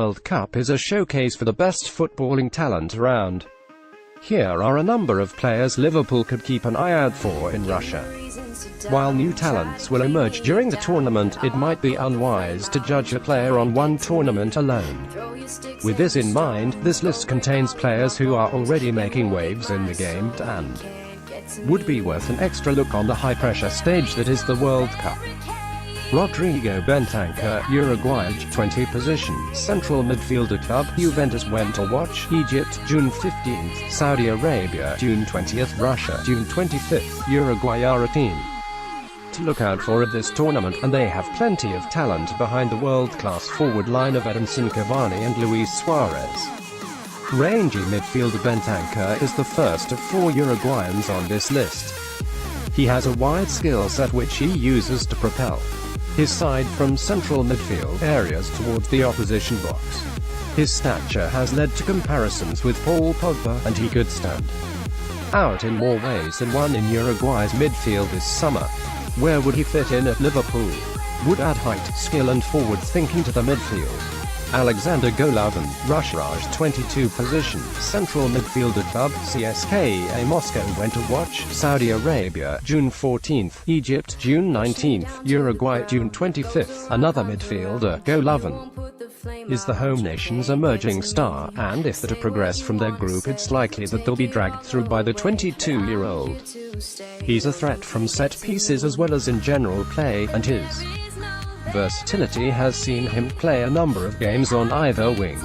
World Cup is a showcase for the best footballing talent around. Here are a number of players Liverpool could keep an eye out for in Russia. While new talents will emerge during the tournament, it might be unwise to judge a player on one tournament alone. With this in mind, this list contains players who are already making waves in the game and would be worth an extra look on the high-pressure stage that is the World Cup. Rodrigo Bentancur, Uruguay, 20 position, central midfielder, club Juventus. When to watch: Egypt, June 15th, Saudi Arabia, June 20th, Russia, June 25th, Uruguay are a team to look out for at this tournament, and they have plenty of talent behind the world-class forward line of Edinson Cavani and Luis Suarez. Rangy midfielder Bentancur is the first of 4 Uruguayans on this list. He has a wide skill set which he uses to propel his side from central midfield areas towards the opposition box. His stature has led to comparisons with Paul Pogba, and he could stand out in more ways than one in Uruguay's midfield this summer. Where would he fit in at Liverpool? Would add height, skill and forward thinking to the midfield. Alexander Golovin, Russia, 22 position, central midfielder, club CSKA Moscow. When to watch: Saudi Arabia, June 14th, Egypt, June 19th, Uruguay, June 25th. Another midfielder, Golovin is the home nation's emerging star, and if they progress from their group, it's likely that they'll be dragged through by the 22-year-old. He's a threat from set pieces as well as in general play, and his versatility has seen him play a number of games on either wing.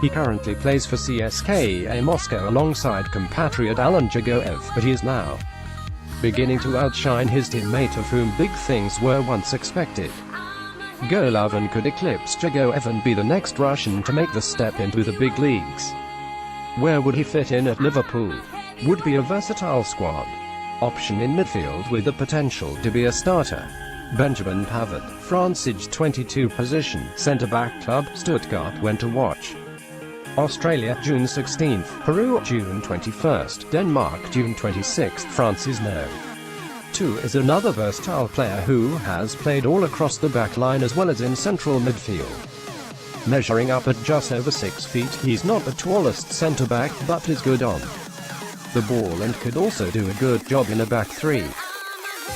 He currently plays for CSKA Moscow alongside compatriot Alan Jagoev, but he is now beginning to outshine his teammate, of whom big things were once expected. Golovin could eclipse Jagoev and be the next Russian to make the step into the big leagues. Where would he fit in at Liverpool? Would be a versatile squad option in midfield with the potential to be a starter. Benjamin Pavard, France, 22 position, centre-back, club Stuttgart. When to watch: Australia, June 16th, Peru, June 21st, Denmark, June 26th. France's No. 2 is another versatile player who has played all across the back line as well as in central midfield. Measuring up at just over 6 feet, he's not the tallest centre-back, but is good on the ball and could also do a good job in a back three.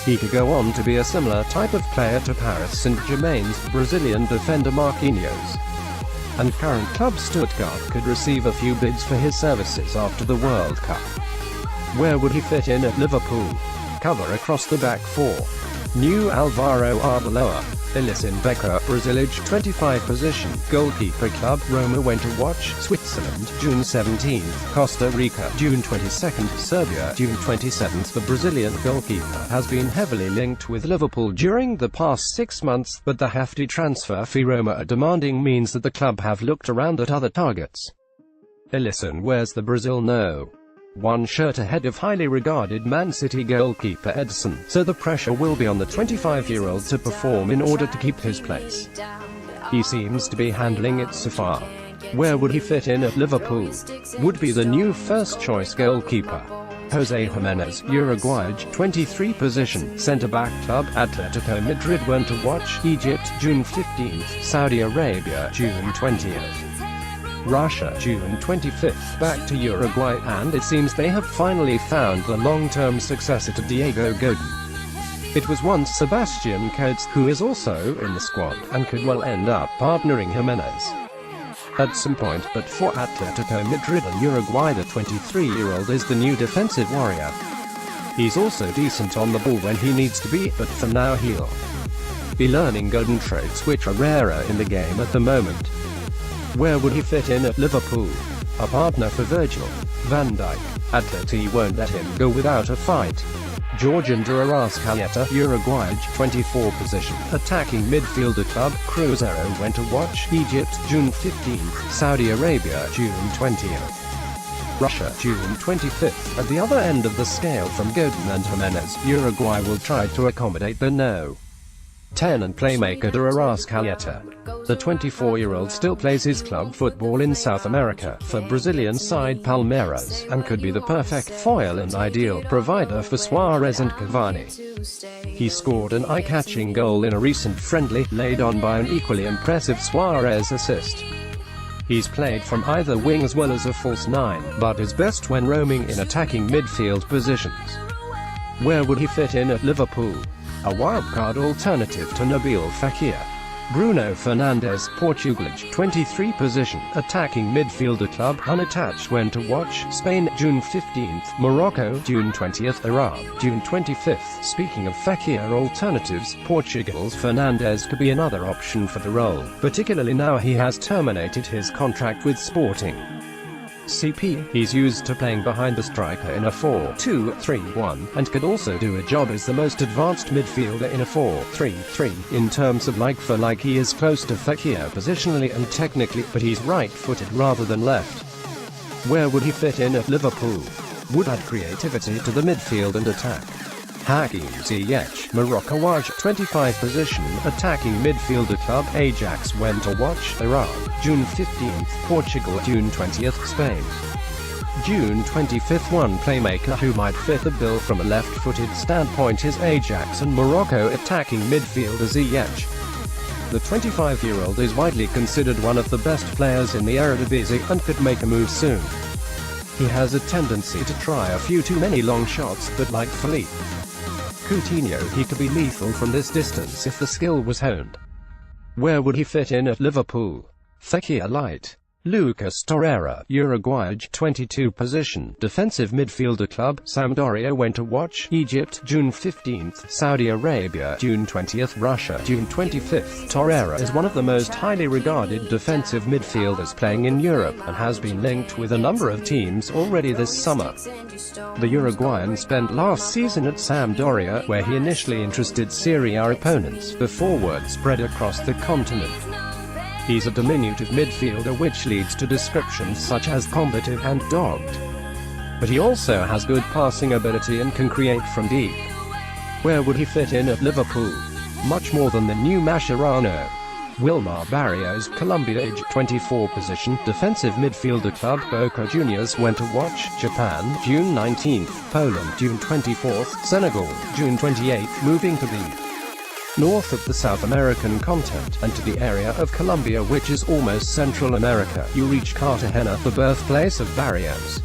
He could go on to be a similar type of player to Paris Saint-Germain's Brazilian defender Marquinhos. And current club Stuttgart could receive a few bids for his services after the World Cup. Where would he fit in at Liverpool? Cover across the back four. New Alvaro Arbeloa, Alisson Becker, Brazil, 25 position, goalkeeper, club Roma. When to watch: Switzerland, June 17th, Costa Rica, June 22nd, Serbia, June 27th. The Brazilian goalkeeper has been heavily linked with Liverpool during the past 6 months, but the hefty transfer fee Roma are demanding means that the club have looked around at other targets. Alisson wears the Brazil No. 1 shirt ahead of highly regarded Man City goalkeeper Edson, so the pressure will be on the 25-year-old to perform in order to keep his place. He seems to be handling it so far. Where would he fit in at Liverpool? Would be the new first-choice goalkeeper. Jose Jimenez, Uruguay, 23 position, centre-back, club Atletico Madrid. When to watch: Egypt, June 15th, Saudi Arabia, June 20th. Russia, June 25th. Back to Uruguay, and it seems they have finally found the long-term successor to Diego Godin. It was once Sebastian Coates, who is also in the squad, and could well end up partnering Jimenez at some point, but for Atletico Madrid and Uruguay, the 23-year-old is the new defensive warrior. He's also decent on the ball when he needs to be, but for now he'll be learning Godin traits which are rarer in the game at the moment. Where would he fit in at Liverpool? A partner for Virgil van Dijk. Atleti won't let him go without a fight. Georgian de Arrascaeta, Uruguay, 24 position, attacking midfielder, club Cruzeiro. When to watch: Egypt, June 15th, Saudi Arabia, June 20th. Russia, June 25th. At the other end of the scale from Godin and Jimenez, Uruguay will try to accommodate the No. 10 and playmaker de Arrascaeta. The 24-year-old still plays his club football in South America, for Brazilian side Palmeiras, and could be the perfect foil and ideal provider for Suarez and Cavani. He scored an eye-catching goal in a recent friendly, laid on by an equally impressive Suarez assist. He's played from either wing as well as a false nine, but is best when roaming in attacking midfield positions. Where would he fit in at Liverpool? A wildcard alternative to Nabil Fekir. Bruno Fernandes, Portugal, 23 position, attacking midfielder, club unattached. When to watch: Spain, June 15th, Morocco, June 20th, Iran, June 25th. Speaking of Fekir alternatives, Portugal's Fernandes could be another option for the role, particularly now he has terminated his contract with Sporting CP. He's used to playing behind the striker in a 4-2-3-1, and could also do a job as the most advanced midfielder in a 4-3-3. In terms of like for like, he is close to Fekir positionally and technically, but he's right-footed rather than left. Where would he fit in at Liverpool? Would add creativity to the midfield and attack. Hakim Ziyech, Morocco, 25 position, attacking midfielder, club Ajax. When to watch: Iran, June 15th, Portugal, June 20th, Spain, June 25th. One playmaker who might fit the bill from a left-footed standpoint is Ajax and Morocco attacking midfielder Ziyech. The 25-year-old is widely considered one of the best players in the Eredivisie and could make a move soon. He has a tendency to try a few too many long shots, but like Philippe Coutinho, he could be lethal from this distance if the skill was honed. Where would he fit in at Liverpool? Fekir light. Lucas Torreira, Uruguay, 22 position, defensive midfielder, club Sampdoria. When to watch: Egypt, June 15th, Saudi Arabia, June 20th, Russia, June 25th. Torreira is one of the most highly regarded defensive midfielders playing in Europe, and has been linked with a number of teams already this summer. The Uruguayan spent last season at Sampdoria, where he initially interested Serie A opponents, before word spread across the continent. He's a diminutive midfielder, which leads to descriptions such as combative and dogged. But he also has good passing ability and can create from deep. Where would he fit in at Liverpool? Much more than the new Mascherano. Wilmar Barrios, Colombia, 24 position, defensive midfielder, club Boca Juniors. When to watch: Japan, June 19th, Poland, June 24th, Senegal, June 28th. Moving to the north of the South American continent, and to the area of Colombia, which is almost Central America, you reach Cartagena, the birthplace of Barrios.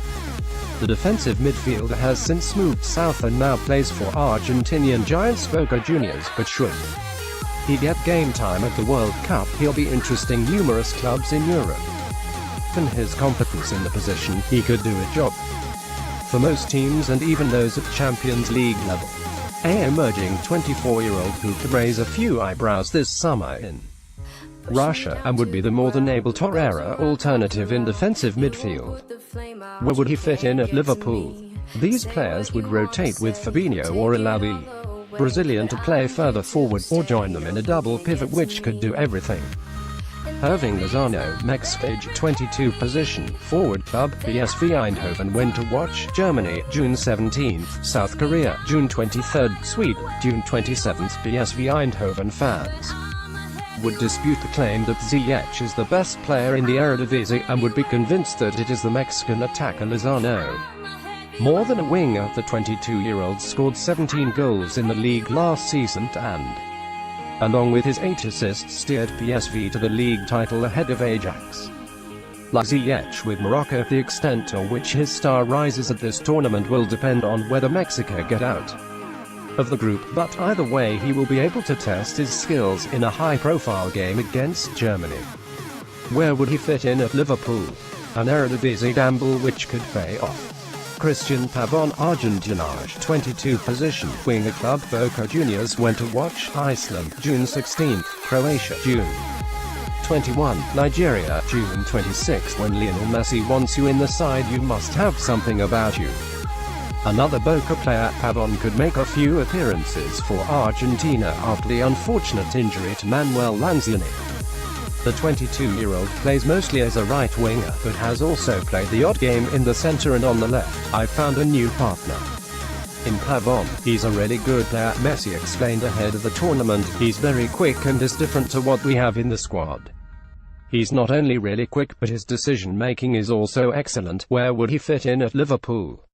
The defensive midfielder has since moved south and now plays for Argentinian giants Boca Juniors, but should he get game time at the World Cup, he'll be interesting numerous clubs in Europe. Given his competence in the position, he could do a job for most teams and even those at Champions League level. An emerging 24-year-old who could raise a few eyebrows this summer in Russia, and would be the more than able Torreira alternative in defensive midfield. Where would he fit in at Liverpool? These players would rotate with Fabinho or allow the Brazilian to play further forward, or join them in a double pivot which could do everything. Hirving Lozano, Mexico, 22 position, forward, club PSV Eindhoven. When to watch: Germany, June 17th, South Korea, June 23rd, Sweden, June 27th. PSV Eindhoven fans would dispute the claim that Ziyech is the best player in the Eredivisie, and would be convinced that it is the Mexican attacker Lozano. More than a winger, the 22-year-old scored 17 goals in the league last season and, along with his 8 assists, steered PSV to the league title ahead of Ajax. Like Ziyech with Morocco, the extent to which his star rises at this tournament will depend on whether Mexico get out of the group, but either way he will be able to test his skills in a high-profile game against Germany. Where would he fit in at Liverpool? An Eredivisie gamble which could pay off. Christian Pavon, Argentina, 22 position, winger, club Boca Juniors. When to watch: Iceland, June 16th, Croatia, June 21, Nigeria, June 26. When Lionel Messi wants you in the side, you must have something about you. Another Boca player, Pavon could make a few appearances for Argentina after the unfortunate injury to Manuel Lanzini. The 22-year-old plays mostly as a right winger, but has also played the odd game in the center and on the left. "I found a new partner in Pavon. He's a really good player," Messi explained ahead of the tournament. "He's very quick and is different to what we have in the squad. He's not only really quick, but his decision-making is also excellent." Where would he fit in at Liverpool?